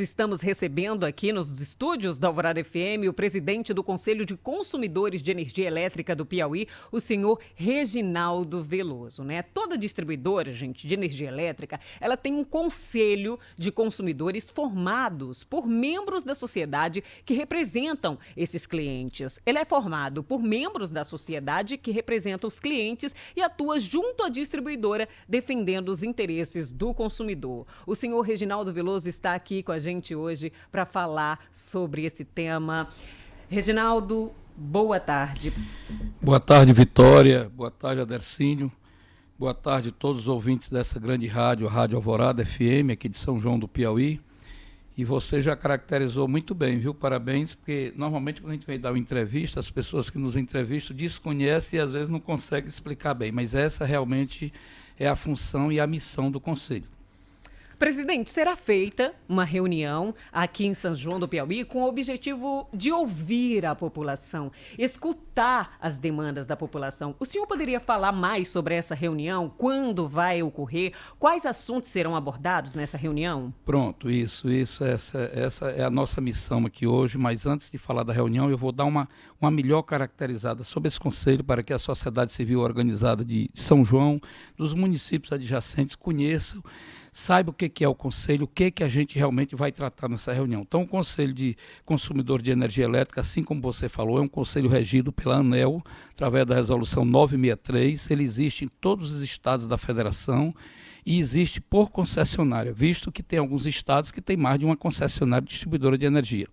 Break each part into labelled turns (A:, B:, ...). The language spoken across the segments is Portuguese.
A: Estamos recebendo aqui nos estúdios da Alvorada FM o presidente do Conselho de Consumidores de Energia Elétrica do Piauí, o senhor Reginaldo Veloso, né? Toda distribuidora, gente, de energia elétrica, ela tem um conselho de consumidores formados por membros da sociedade que representam esses clientes. Ele é formado por membros da sociedade que representam os clientes e atua junto à distribuidora defendendo os interesses do consumidor. O senhor Reginaldo Veloso está aqui com a gente hoje para falar sobre esse tema. Reginaldo, boa tarde.
B: Boa tarde, Vitória. Boa tarde, Adercínio. Boa tarde a todos os ouvintes dessa grande rádio, a Rádio Alvorada FM, aqui de São João do Piauí. E você já caracterizou muito bem, viu? Parabéns, porque normalmente quando a gente vem dar uma entrevista, as pessoas que nos entrevistam desconhecem e às vezes não conseguem explicar bem, mas essa realmente é a função e a missão do Conselho.
A: Presidente, será feita uma reunião aqui em São João do Piauí com o objetivo de ouvir a população, escutar as demandas da população. O senhor poderia falar mais sobre essa reunião? Quando vai ocorrer? Quais assuntos serão abordados nessa reunião?
B: Pronto, essa é a nossa missão aqui hoje, mas antes de falar da reunião, eu vou dar uma melhor caracterizada sobre esse conselho para que a sociedade civil organizada de São João, dos municípios adjacentes, conheçam, saiba o que é o Conselho, o que a gente realmente vai tratar nessa reunião. Então, o Conselho de Consumidor de Energia Elétrica, assim como você falou, é um conselho regido pela ANEEL, através da Resolução 963. Ele existe em todos os estados da federação e existe por concessionária, visto que tem alguns estados que têm mais de uma concessionária distribuidora de energia.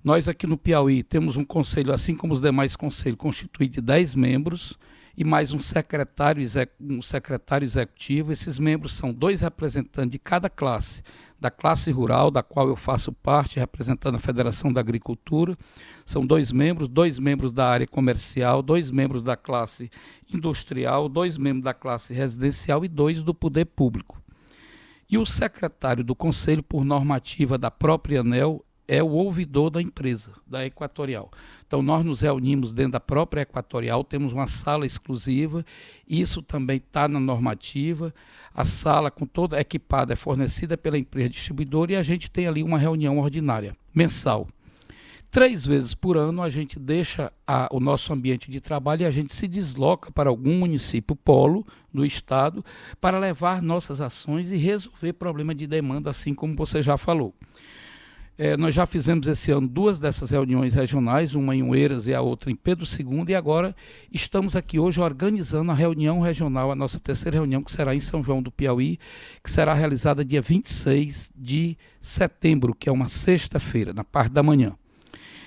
B: Nós aqui no Piauí temos um conselho, assim como os demais conselhos, constituído de 10 membros, e mais um secretário executivo. Esses membros são 2 representantes de cada classe, da classe rural, da qual eu faço parte, representando a Federação da Agricultura. São 2 membros da área comercial, 2 membros da classe industrial, 2 membros da classe residencial e 2 do poder público. E o secretário do Conselho, por normativa da própria ANEEL, é o ouvidor da empresa, da Equatorial. Então, nós nos reunimos dentro da própria Equatorial, temos uma sala exclusiva, isso também está na normativa. A sala, com toda equipada, é fornecida pela empresa distribuidora e a gente tem ali uma reunião ordinária, mensal. 3 vezes por ano, a gente deixa o nosso ambiente de trabalho e a gente se desloca para algum município polo do estado para levar nossas ações e resolver problema de demanda, assim como você já falou. Nós já fizemos esse ano 2 dessas reuniões regionais, uma em Oeiras e a outra em Pedro II, e agora estamos aqui hoje organizando a reunião regional, a nossa 3ª reunião, que será em São João do Piauí, que será realizada dia 26 de setembro, que é uma sexta-feira, na parte da manhã.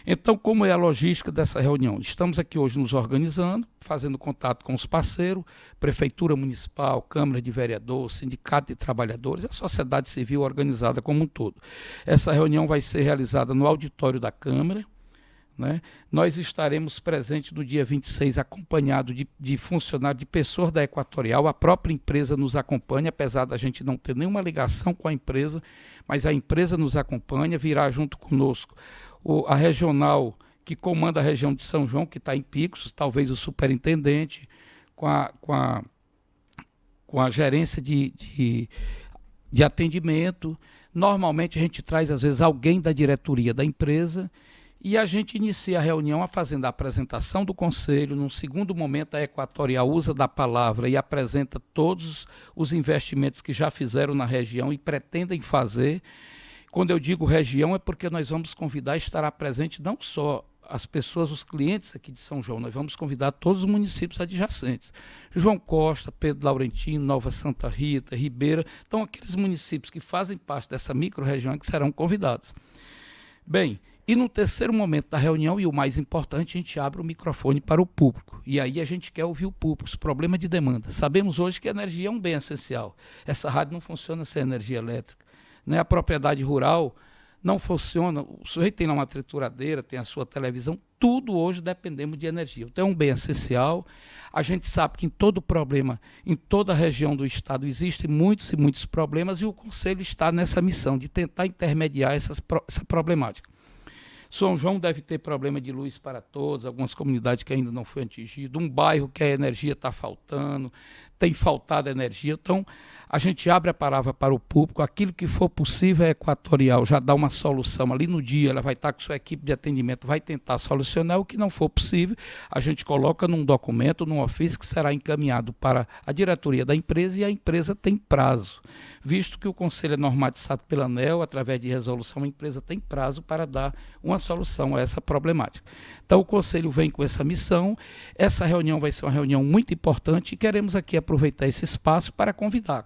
B: Então, como é a logística dessa reunião? Estamos aqui hoje nos organizando, fazendo contato com os parceiros, Prefeitura Municipal, Câmara de Vereadores, Sindicato de Trabalhadores e a sociedade civil organizada como um todo. Essa reunião vai ser realizada no auditório da Câmara, né? Nós estaremos presentes no dia 26, acompanhado de funcionários, de pessoas da Equatorial. A própria empresa nos acompanha, apesar da gente não ter nenhuma ligação com a empresa, mas a empresa nos acompanha, virá junto conosco a regional que comanda a região de São João, que está em Picos, talvez o superintendente, com a gerência de atendimento. Normalmente a gente traz, às vezes, alguém da diretoria da empresa e a gente inicia a reunião fazendo a apresentação do conselho. Num segundo momento, a Equatorial usa da palavra e apresenta todos os investimentos que já fizeram na região e pretendem fazer. Quando eu digo região, é porque nós vamos convidar, estará presente não só as pessoas, os clientes aqui de São João, nós vamos convidar todos os municípios adjacentes. João Costa, Pedro Laurentino, Nova Santa Rita, Ribeira, então aqueles municípios que fazem parte dessa micro-região que serão convidados. Bem, e no terceiro momento da reunião, e o mais importante, a gente abre o microfone para o público. E aí a gente quer ouvir o público, os problemas de demanda. Sabemos hoje que a energia é um bem essencial. Essa rádio não funciona sem energia elétrica. Né? A propriedade rural não funciona, o sujeito tem lá uma trituradeira, tem a sua televisão, tudo hoje dependemos de energia. Então é um bem essencial. A gente sabe que em todo problema, em toda a região do estado, existem muitos e muitos problemas e o Conselho está nessa missão de tentar intermediar essa problemática. São João deve ter problema de luz para todos, algumas comunidades que ainda não foi atingido, um bairro que a energia está faltando, tem faltado energia. Então, a gente abre a palavra para o público, aquilo que for possível é Equatorial, já dá uma solução ali no dia, ela vai estar com sua equipe de atendimento, vai tentar solucionar. O que não for possível, a gente coloca num documento, num ofício que será encaminhado para a diretoria da empresa, e a empresa tem prazo. Visto que o conselho é normatizado pela ANEEL, através de resolução, a empresa tem prazo para dar uma solução a essa problemática. Então, o conselho vem com essa missão. Essa reunião vai ser uma reunião muito importante e queremos aqui aproveitar esse espaço para convidar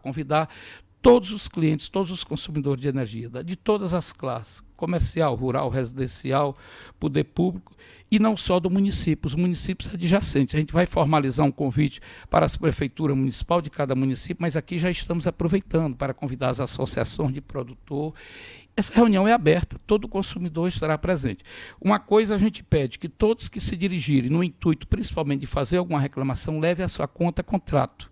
B: todos os clientes, todos os consumidores de energia, de todas as classes, comercial, rural, residencial, poder público, e não só do município, os municípios adjacentes. A gente vai formalizar um convite para a prefeitura municipal de cada município, mas aqui já estamos aproveitando para convidar as associações de produtor. Essa reunião é aberta, todo consumidor estará presente. Uma coisa a gente pede, que todos que se dirigirem no intuito, principalmente de fazer alguma reclamação, leve a sua conta contrato.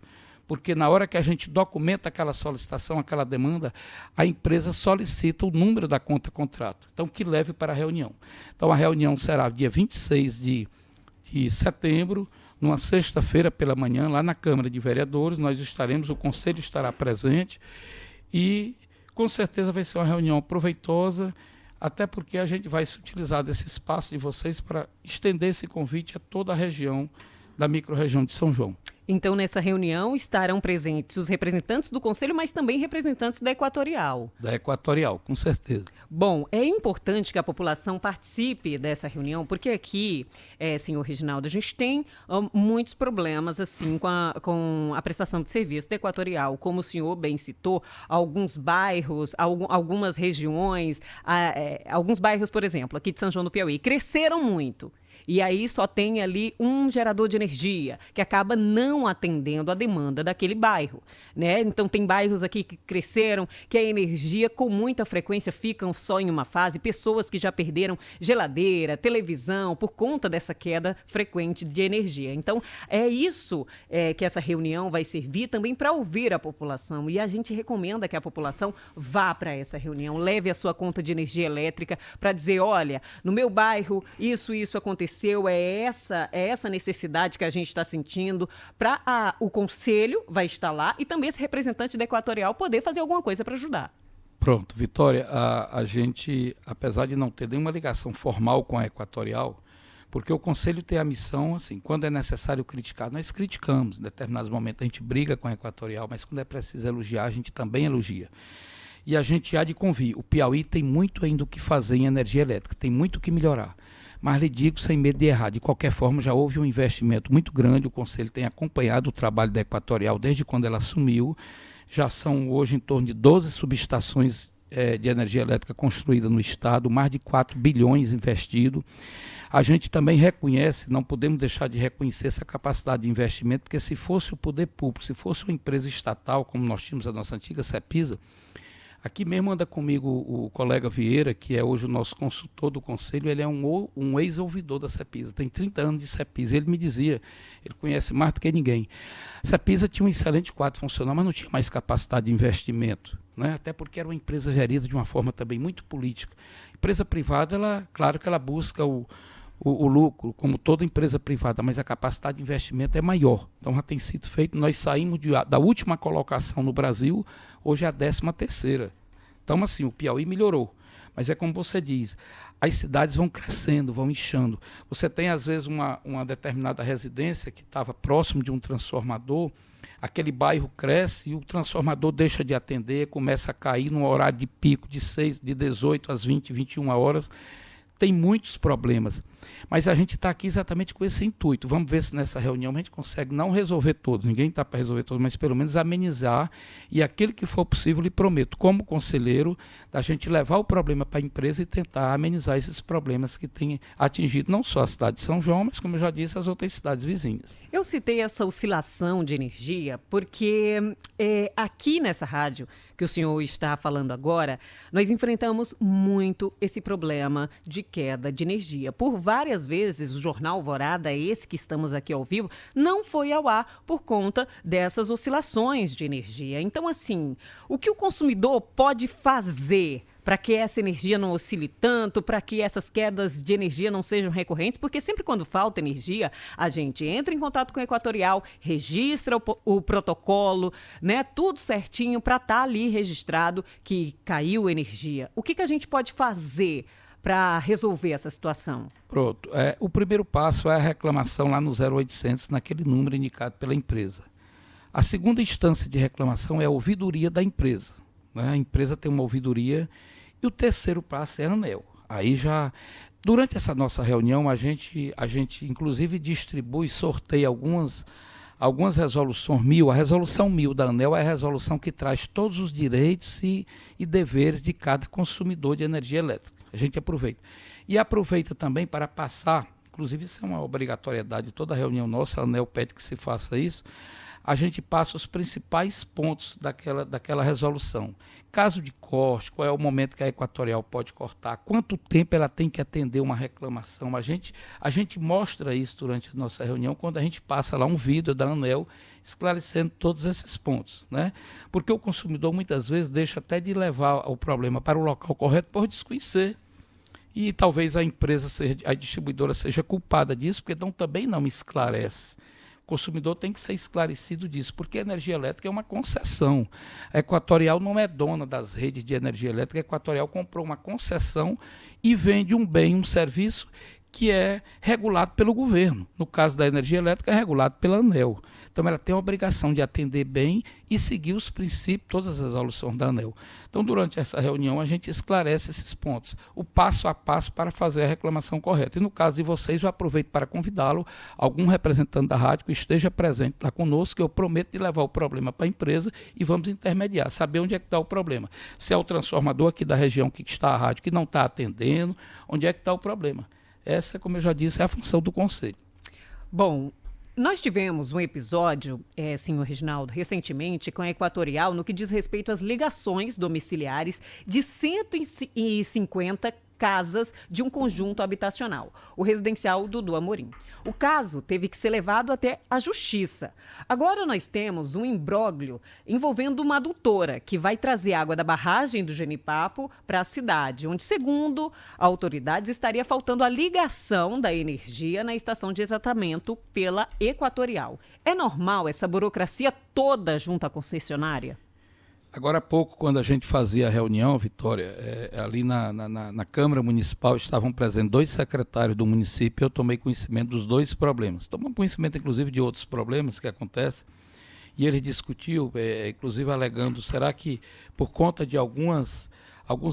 B: Porque na hora que a gente documenta aquela solicitação, aquela demanda, a empresa solicita o número da conta contrato. Então, que leve para a reunião. Então, a reunião será dia 26 de setembro, numa sexta-feira pela manhã, lá na Câmara de Vereadores. Nós estaremos, o Conselho estará presente e, com certeza, vai ser uma reunião proveitosa, até porque a gente vai se utilizar desse espaço de vocês para estender esse convite a toda a região da microrregião de São João.
A: Então, nessa reunião estarão presentes os representantes do Conselho, mas também representantes da Equatorial.
B: Da Equatorial, com certeza.
A: Bom, é importante que a população participe dessa reunião, porque aqui, senhor Reginaldo, a gente tem muitos problemas assim com a prestação de serviço da Equatorial. Como o senhor bem citou, alguns bairros, algumas regiões, alguns bairros, por exemplo, aqui de São João do Piauí, cresceram muito. E aí só tem ali um gerador de energia, que acaba não atendendo a demanda daquele bairro, né? Então tem bairros aqui que cresceram, que a energia com muita frequência fica só em uma fase, pessoas que já perderam geladeira, televisão, por conta dessa queda frequente de energia. Então é isso que essa reunião vai servir também para ouvir a população. E a gente recomenda que a população vá para essa reunião, leve a sua conta de energia elétrica para dizer, olha, no meu bairro isso aconteceu, é essa necessidade que a gente está sentindo, para o Conselho vai estar lá e também esse representante da Equatorial poder fazer alguma coisa para ajudar.
B: Pronto, Vitória, a gente, apesar de não ter nenhuma ligação formal com a Equatorial, porque o Conselho tem a missão, assim, quando é necessário criticar, nós criticamos, em determinados momentos a gente briga com a Equatorial, mas quando é preciso elogiar, a gente também elogia. E a gente há de convir, o Piauí tem muito ainda o que fazer em energia elétrica, tem muito o que melhorar. Mas lhe digo sem medo de errar, de qualquer forma já houve um investimento muito grande, o Conselho tem acompanhado o trabalho da Equatorial desde quando ela assumiu, já são hoje em torno de 12 subestações de energia elétrica construída no Estado, mais de 4 bilhões investido. A gente também reconhece, não podemos deixar de reconhecer essa capacidade de investimento, porque se fosse o poder público, se fosse uma empresa estatal, como nós tínhamos a nossa antiga Cepisa, aqui mesmo anda comigo o colega Vieira, que é hoje o nosso consultor do Conselho, ele é um ex-ouvidor da Cepisa, tem 30 anos de Cepisa. Ele me dizia, ele conhece mais do que ninguém. A Cepisa tinha um excelente quadro funcional, mas não tinha mais capacidade de investimento, né? Até porque era uma empresa gerida de uma forma também muito política. Empresa privada, claro que ela busca o lucro, como toda empresa privada, mas a capacidade de investimento é maior. Então já tem sido feito, nós saímos da última colocação no Brasil, hoje é a 13ª. Então assim, o Piauí melhorou, mas é como você diz, as cidades vão crescendo, vão inchando. Você tem às vezes uma determinada residência que estava próximo de um transformador, aquele bairro cresce e o transformador deixa de atender, começa a cair no horário de pico de 18 às 20, 21 horas, tem muitos problemas, mas a gente está aqui exatamente com esse intuito. Vamos ver se nessa reunião a gente consegue não resolver todos, ninguém está para resolver todos, mas pelo menos amenizar, e aquilo que for possível, lhe prometo, como conselheiro, da gente levar o problema para a empresa e tentar amenizar esses problemas que têm atingido não só a cidade de São João, mas, como eu já disse, as outras cidades vizinhas.
A: Eu citei essa oscilação de energia porque aqui nessa rádio que o senhor está falando agora, nós enfrentamos muito esse problema de queda de energia. Por várias vezes, o Jornal Alvorada, esse que estamos aqui ao vivo, não foi ao ar por conta dessas oscilações de energia. Então, assim, o que o consumidor pode fazer para que essa energia não oscile tanto, para que essas quedas de energia não sejam recorrentes? Porque sempre quando falta energia, a gente entra em contato com a Equatorial, registra o protocolo, né? Tudo certinho para estar ali registrado que caiu energia. O que a gente pode fazer para resolver essa situação?
B: Pronto. O primeiro passo é a reclamação lá no 0800, naquele número indicado pela empresa. A segunda instância de reclamação é a ouvidoria da empresa, né? A empresa tem uma ouvidoria. E o terceiro passo é a ANEEL. Aí já, durante essa nossa reunião, a gente inclusive distribui, sorteia algumas resoluções 1000. A resolução 1000 da ANEEL é a resolução que traz todos os direitos e deveres de cada consumidor de energia elétrica. A gente aproveita. E aproveita também para passar, inclusive isso é uma obrigatoriedade de toda reunião nossa, a ANEEL pede que se faça isso, a gente passa os principais pontos daquela resolução. Caso de corte, qual é o momento que a Equatorial pode cortar, quanto tempo ela tem que atender uma reclamação. A gente mostra isso durante a nossa reunião, quando a gente passa lá um vídeo da ANEEL esclarecendo todos esses pontos, né? Porque o consumidor muitas vezes deixa até de levar o problema para o local correto por desconhecer. E talvez a distribuidora seja culpada disso, porque também não esclarece. O consumidor tem que ser esclarecido disso, porque a energia elétrica é uma concessão. A Equatorial não é dona das redes de energia elétrica. A Equatorial comprou uma concessão e vende um bem, um serviço que é regulado pelo governo. No caso da energia elétrica, é regulado pela ANEEL. Então, ela tem a obrigação de atender bem e seguir os princípios, todas as resoluções da ANEEL. Então, durante essa reunião, a gente esclarece esses pontos, o passo a passo para fazer a reclamação correta. E no caso de vocês, eu aproveito para convidá-lo, algum representante da rádio que esteja presente lá conosco, que eu prometo de levar o problema para a empresa e vamos intermediar, saber onde é que está o problema. Se é o transformador aqui da região que está a rádio que não está atendendo, onde é que está o problema. Essa, como eu já disse, é a função do Conselho.
A: Bom, nós tivemos um episódio, senhor Reginaldo, recentemente com a Equatorial no que diz respeito às ligações domiciliares de 150 casas de um conjunto habitacional, o residencial Dudu Amorim. O caso teve que ser levado até a justiça. Agora nós temos um imbróglio envolvendo uma adutora que vai trazer água da barragem do Genipapo para a cidade, onde, segundo autoridades, estaria faltando a ligação da energia na estação de tratamento pela Equatorial. É normal essa burocracia toda junto à concessionária?
B: Agora há pouco, quando a gente fazia a reunião, Vitória, ali na Câmara Municipal estavam presentes 2 secretários do município. Eu tomei conhecimento dos 2 problemas. Tomamos conhecimento, inclusive, de outros problemas que acontecem. E ele discutiu, inclusive alegando, será que por conta de alguns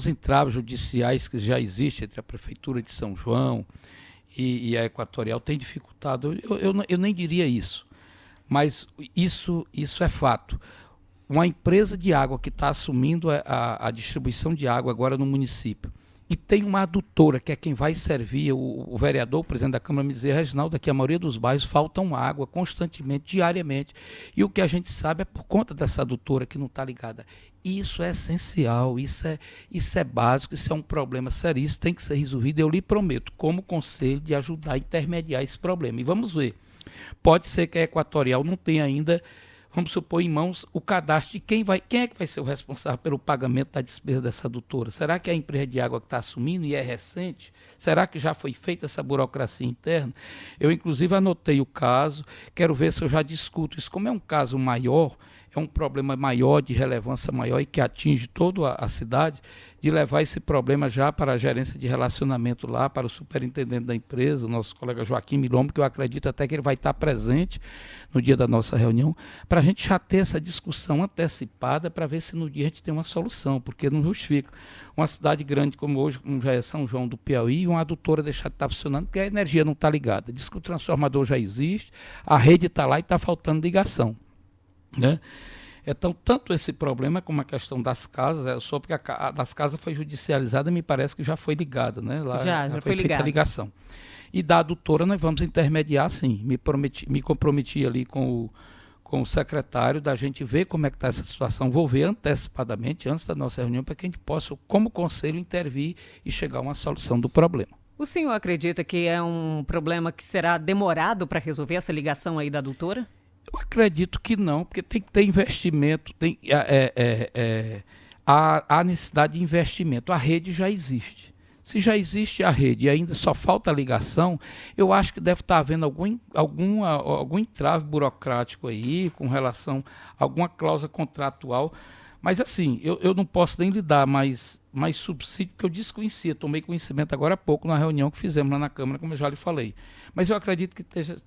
B: entraves judiciais que já existem entre a Prefeitura de São João e a Equatorial tem dificultado? Eu nem diria isso, mas isso é fato. Uma empresa de água que está assumindo a distribuição de água agora no município e tem uma adutora, que é quem vai servir, o vereador, o presidente da Câmara, me dizia, Reginaldo, aqui a maioria dos bairros faltam água constantemente, diariamente, e o que a gente sabe é por conta dessa adutora que não está ligada. Isso é essencial, isso é básico, isso é um problema sério, isso tem que ser resolvido. Eu lhe prometo, como conselho, de ajudar a intermediar esse problema. E vamos ver, pode ser que a Equatorial não tenha ainda, vamos supor, em mãos o cadastro de quem é que vai ser o responsável pelo pagamento da despesa dessa adutora. Será que é a empresa de água que está assumindo e é recente? Será que já foi feita essa burocracia interna? Eu, inclusive, anotei o caso, quero ver se eu já discuto isso. Como é um caso maior, é um problema maior, de relevância maior e que atinge toda a cidade, de levar esse problema já para a gerência de relacionamento lá, para o superintendente da empresa, o nosso colega Joaquim Milombo, que eu acredito até que ele vai estar presente no dia da nossa reunião, para a gente já ter essa discussão antecipada, para ver se no dia a gente tem uma solução, porque não justifica uma cidade grande como hoje, como já é São João do Piauí, e uma adutora deixar de estar funcionando, porque a energia não está ligada. Diz que o transformador já existe, a rede está lá e está faltando ligação, né? Então, tanto esse problema como a questão das casas, só porque a das casas foi judicializada, me parece que já foi ligada, né? Lá
A: já
B: foi feita a ligação. E da adutora nós vamos intermediar, sim. Me comprometi ali com o secretário da gente ver como é que está essa situação. Vou ver antecipadamente, antes da nossa reunião, para que a gente possa, como conselho, intervir e chegar a uma solução do problema.
A: O senhor acredita que é um problema que será demorado para resolver essa ligação aí da adutora?
B: Eu acredito que não, porque tem que ter investimento, há necessidade de investimento. A rede já existe. Se já existe a rede e ainda só falta a ligação, eu acho que deve estar havendo algum entrave burocrático aí com relação a alguma cláusula contratual. Mas assim, eu não posso nem lhe dar mais subsídio, porque eu desconhecia, tomei conhecimento agora há pouco na reunião que fizemos lá na Câmara, como eu já lhe falei. Mas eu acredito que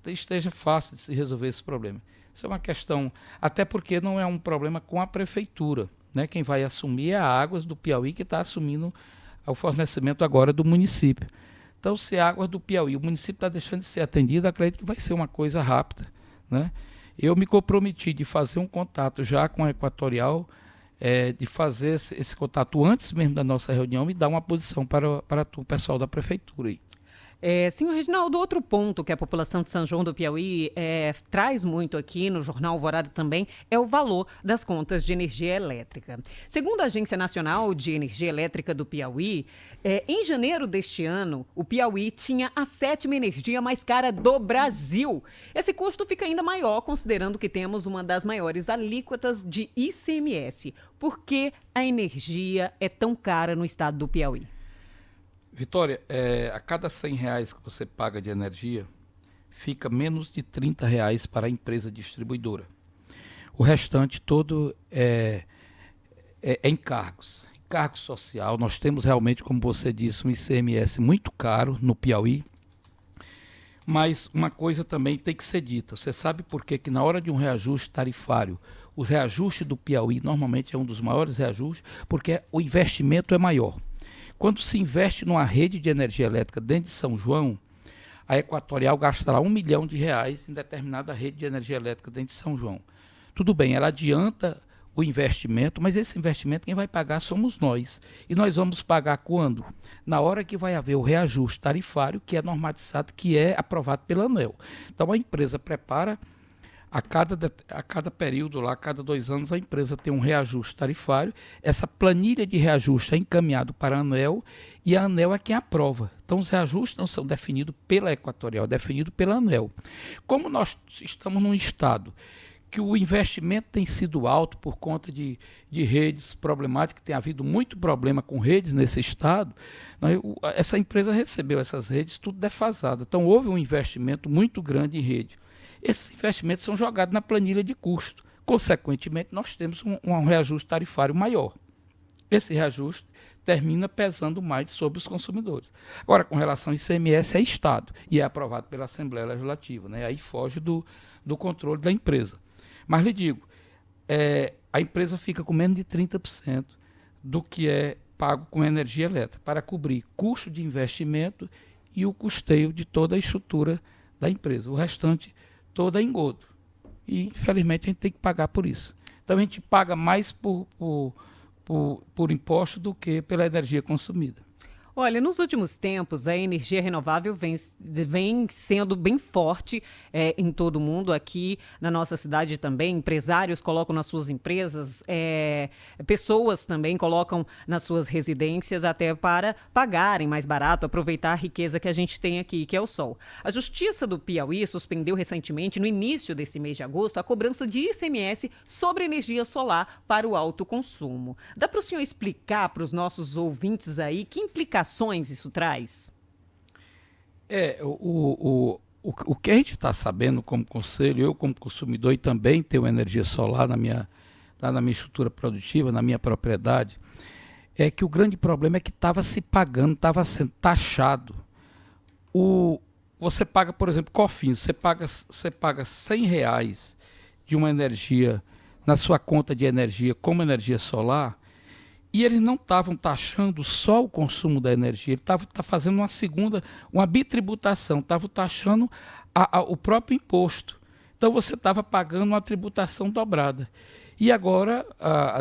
B: esteja fácil de se resolver esse problema. Isso é uma questão, até porque não é um problema com a Prefeitura, né? Quem vai assumir é a Águas do Piauí, que está assumindo o fornecimento agora do município. Então, se a Águas do Piauí, o município está deixando de ser atendido, acredito que vai ser uma coisa rápida, né? Eu me comprometi de fazer um contato já com a Equatorial, de fazer esse contato antes mesmo da nossa reunião e dar uma posição para o pessoal da Prefeitura aí.
A: Senhor Reginaldo, outro ponto que a população de São João do Piauí traz muito aqui no Jornal Alvorada também é o valor das contas de energia elétrica. Segundo a Agência Nacional de Energia Elétrica do Piauí, em janeiro deste ano, o Piauí tinha a 7ª energia mais cara do Brasil. Esse custo fica ainda maior, considerando que temos uma das maiores alíquotas de ICMS. Por que a energia é tão cara no estado do Piauí?
B: Vitória, a cada R$ 100 que você paga de energia, fica menos de R$ 30 para a empresa distribuidora. O restante todo é encargos. Encargo social, nós temos realmente, como você disse, um ICMS muito caro no Piauí, mas uma coisa também tem que ser dita. Você sabe por quê? Que na hora de um reajuste tarifário, o reajuste do Piauí normalmente é um dos maiores reajustes, porque o investimento é maior. Quando se investe numa rede de energia elétrica dentro de São João, a Equatorial gastará R$ 1 milhão em determinada rede de energia elétrica dentro de São João. Tudo bem, ela adianta o investimento, mas esse investimento quem vai pagar somos nós. E nós vamos pagar quando? Na hora que vai haver o reajuste tarifário, que é normatizado, que é aprovado pela ANEEL. Então a empresa prepara. A cada período, lá, a cada 2 anos, a empresa tem um reajuste tarifário. Essa planilha de reajuste é encaminhada para a ANEEL e a ANEEL é quem aprova. Então, os reajustes não são definidos pela Equatorial, é definido pela ANEEL. Como nós estamos num estado que o investimento tem sido alto por conta de redes problemáticas, tem havido muito problema com redes nesse estado, essa empresa recebeu essas redes tudo defasado. Então, houve um investimento muito grande em rede. Esses investimentos são jogados na planilha de custo. Consequentemente, nós temos um reajuste tarifário maior. Esse reajuste termina pesando mais sobre os consumidores. Agora, com relação ao ICMS, é Estado e é aprovado pela Assembleia Legislativa, né? Aí foge do controle da empresa. Mas lhe digo, a empresa fica com menos de 30% do que é pago com energia elétrica para cobrir custo de investimento e o custeio de toda a estrutura da empresa. O restante todo é engodo. E, infelizmente, a gente tem que pagar por isso. Então, a gente paga mais por imposto do que pela energia consumida.
A: Olha, nos últimos tempos, a energia renovável vem sendo bem forte em todo o mundo. Aqui na nossa cidade também, empresários colocam nas suas empresas, pessoas também colocam nas suas residências até para pagarem mais barato, aproveitar a riqueza que a gente tem aqui, que é o sol. A Justiça do Piauí suspendeu recentemente, no início desse mês de agosto, a cobrança de ICMS sobre energia solar para o alto consumo. Dá para o senhor explicar para os nossos ouvintes aí que implicações isso traz?
B: O que a gente está sabendo como conselho, eu como consumidor e também tenho energia solar lá na minha estrutura produtiva, na minha propriedade, é que o grande problema é que estava se pagando, estava sendo taxado. Você paga, por exemplo, COFINS, você paga R$ 100 de uma energia na sua conta de energia como energia solar. E eles não estavam taxando só o consumo da energia, ele estava fazendo uma bitributação, estavam taxando o próprio imposto. Então você estava pagando uma tributação dobrada. E agora,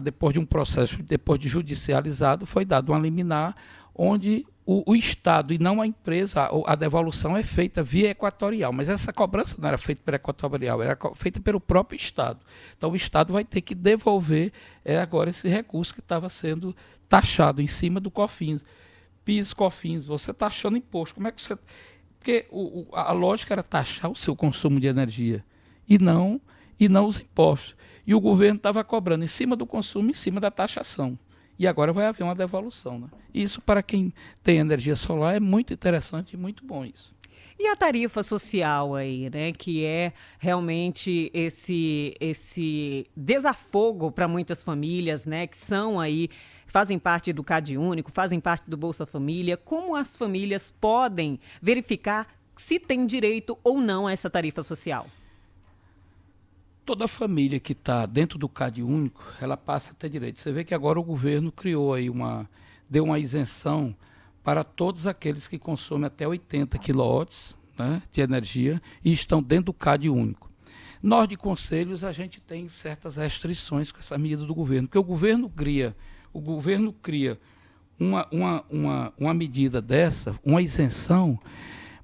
B: depois de um processo, depois de judicializado, foi dado uma liminar onde o Estado e não a empresa, a devolução é feita via Equatorial, mas essa cobrança não era feita pela Equatorial, era feita pelo próprio Estado. Então o Estado vai ter que devolver agora esse recurso que estava sendo taxado em cima do COFINS. PIS, COFINS, você taxando imposto, como é que você... Porque a lógica era taxar o seu consumo de energia e não os impostos. E o governo estava cobrando em cima do consumo, em cima da taxação. e agora vai haver uma devolução, né? Isso, para quem tem energia solar, é muito interessante e muito bom isso.
A: E a tarifa social aí, né, que é realmente esse desafogo para muitas famílias, né, que são aí, fazem parte do Cade Único, fazem parte do Bolsa Família. Como as famílias podem verificar se tem direito ou não a essa tarifa social?
B: Toda família que está dentro do Cade Único, ela passa a ter direito. Você vê que agora o governo criou aí deu uma isenção para todos aqueles que consomem até 80 quilowatts, né, de energia e estão dentro do Cade Único. Nós de conselhos, a gente tem certas restrições com essa medida do governo, porque o governo cria uma medida dessa, uma isenção,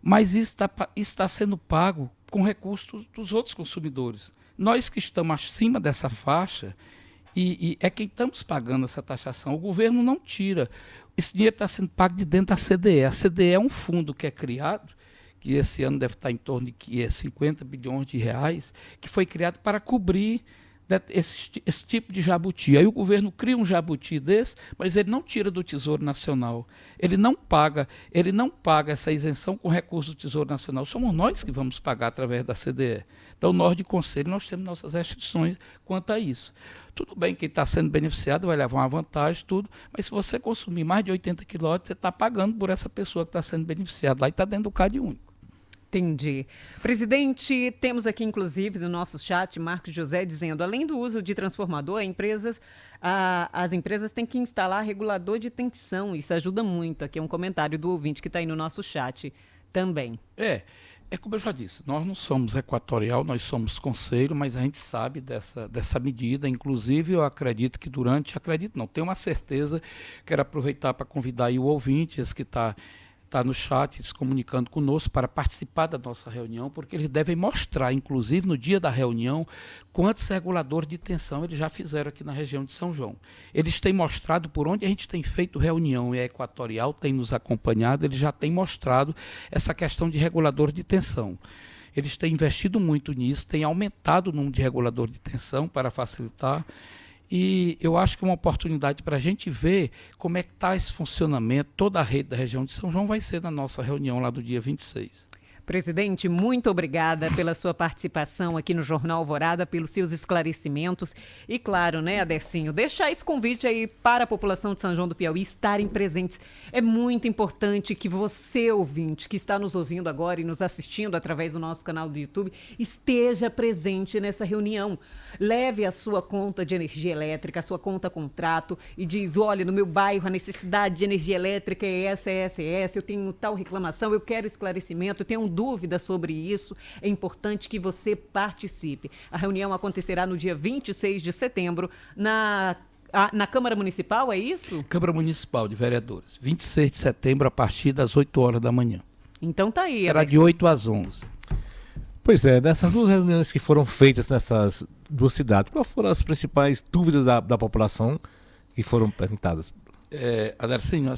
B: mas isso está sendo pago com recursos dos outros consumidores. Nós que estamos acima dessa faixa, e é quem estamos pagando essa taxação. O governo não tira. Esse dinheiro está sendo pago de dentro da CDE. A CDE é um fundo que é criado, que esse ano deve estar em torno de 50 bilhões de reais, que foi criado para cobrir esse tipo de jabuti. Aí o governo cria um jabuti desse, mas ele não tira do Tesouro Nacional. Ele não paga essa isenção com recursos do Tesouro Nacional. Somos nós que vamos pagar através da CDE. Então, nós de conselho, nós temos nossas restrições quanto a isso. Tudo bem, quem está sendo beneficiado vai levar uma vantagem, tudo, mas se você consumir mais de 80 quilowatts, você está pagando por essa pessoa que está sendo beneficiada. Lá e está dentro do Cade Único.
A: Entendi. Presidente, temos aqui, inclusive, no nosso chat, Marcos José dizendo, além do uso de transformador, as empresas têm que instalar regulador de tensão. Isso ajuda muito. Aqui é um comentário do ouvinte que está aí no nosso chat também.
B: É como eu já disse, nós não somos Equatorial, nós somos conselho, mas a gente sabe dessa medida. Inclusive, eu acredito que tenho uma certeza, quero aproveitar para convidar aí o ouvinte, esse que está no chat, se comunicando conosco para participar da nossa reunião, porque eles devem mostrar, inclusive no dia da reunião, quantos reguladores de tensão eles já fizeram aqui na região de São João. Eles têm mostrado por onde a gente tem feito reunião, e a Equatorial tem nos acompanhado, eles já têm mostrado essa questão de regulador de tensão. Eles têm investido muito nisso, têm aumentado o número de regulador de tensão para facilitar. E eu acho que uma oportunidade para a gente ver como é que está esse funcionamento, toda a rede da região de São João vai ser na nossa reunião lá do dia 26.
A: Presidente, muito obrigada pela sua participação aqui no Jornal Alvorada, pelos seus esclarecimentos. E claro, né, Adercinho, deixar esse convite aí para a população de São João do Piauí estarem presentes. É muito importante que você, ouvinte, que está nos ouvindo agora e nos assistindo através do nosso canal do YouTube, esteja presente nessa reunião. Leve a sua conta de energia elétrica, a sua conta contrato e diz, olha, no meu bairro a necessidade de energia elétrica é essa, eu tenho tal reclamação, eu quero esclarecimento, eu tenho dúvida sobre isso, é importante que você participe. A reunião acontecerá no dia 26 de setembro na Câmara Municipal, é isso?
B: Câmara Municipal de Vereadores, 26 de setembro, a partir das 8 horas da manhã.
A: Então tá aí.
B: Será de 8 às 11.
C: Pois é, dessas duas reuniões que foram feitas nessas duas cidades, quais foram as principais dúvidas da população que foram perguntadas?
B: Adercinho,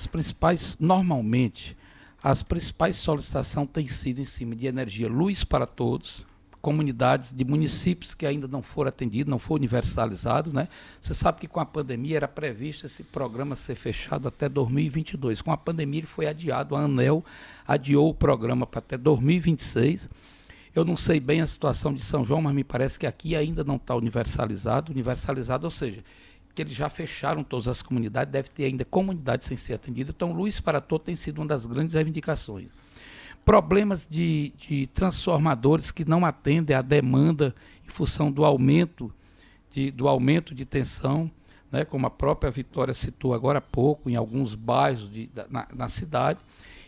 B: normalmente, as principais solicitações têm sido em cima de energia luz para todos, comunidades de municípios que ainda não foram atendidos, não foi universalizado, né? Você sabe que com a pandemia era previsto esse programa ser fechado até 2022. Com a pandemia ele foi adiado, a ANEEL adiou o programa para até 2026. Eu não sei bem a situação de São João, mas me parece que aqui ainda não está universalizado, ou seja, que eles já fecharam todas as comunidades, deve ter ainda comunidades sem ser atendidas. Então, Luz para Todos tem sido uma das grandes reivindicações. Problemas de transformadores que não atendem à demanda em função do aumento de tensão, né, como a própria Vitória citou agora há pouco, em alguns bairros na cidade.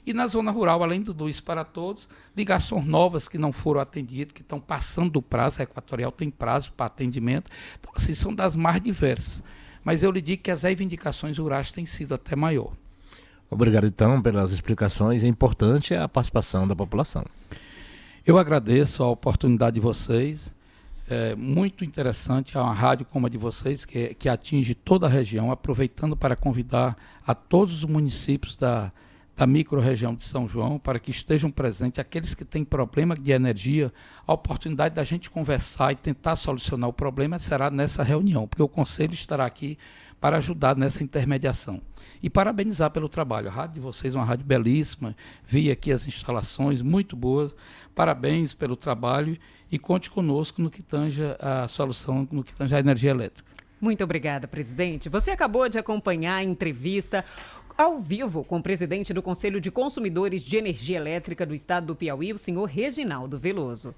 B: E na zona rural, além do Luz para Todos, ligações novas que não foram atendidas, que estão passando do prazo, a Equatorial tem prazo para atendimento. Então, assim, são das mais diversas. Mas eu lhe digo que as reivindicações rurais têm sido até maior.
C: Obrigado, então, pelas explicações. É importante a participação da população.
B: Eu agradeço a oportunidade de vocês. É muito interessante uma rádio como a de vocês, que atinge toda a região, aproveitando para convidar a todos os municípios da micro-região de São João, para que estejam presentes aqueles que têm problema de energia. A oportunidade da gente conversar e tentar solucionar o problema será nessa reunião, porque o Conselho estará aqui para ajudar nessa intermediação. E parabenizar pelo trabalho. A rádio de vocês é uma rádio belíssima, vi aqui as instalações muito boas, parabéns pelo trabalho e conte conosco no que tange a solução, no que tange a energia elétrica.
A: Muito obrigada, presidente. Você acabou de acompanhar a entrevista ao vivo com o presidente do Conselho de Consumidores de Energia Elétrica do Estado do Piauí, o senhor Reginaldo Veloso.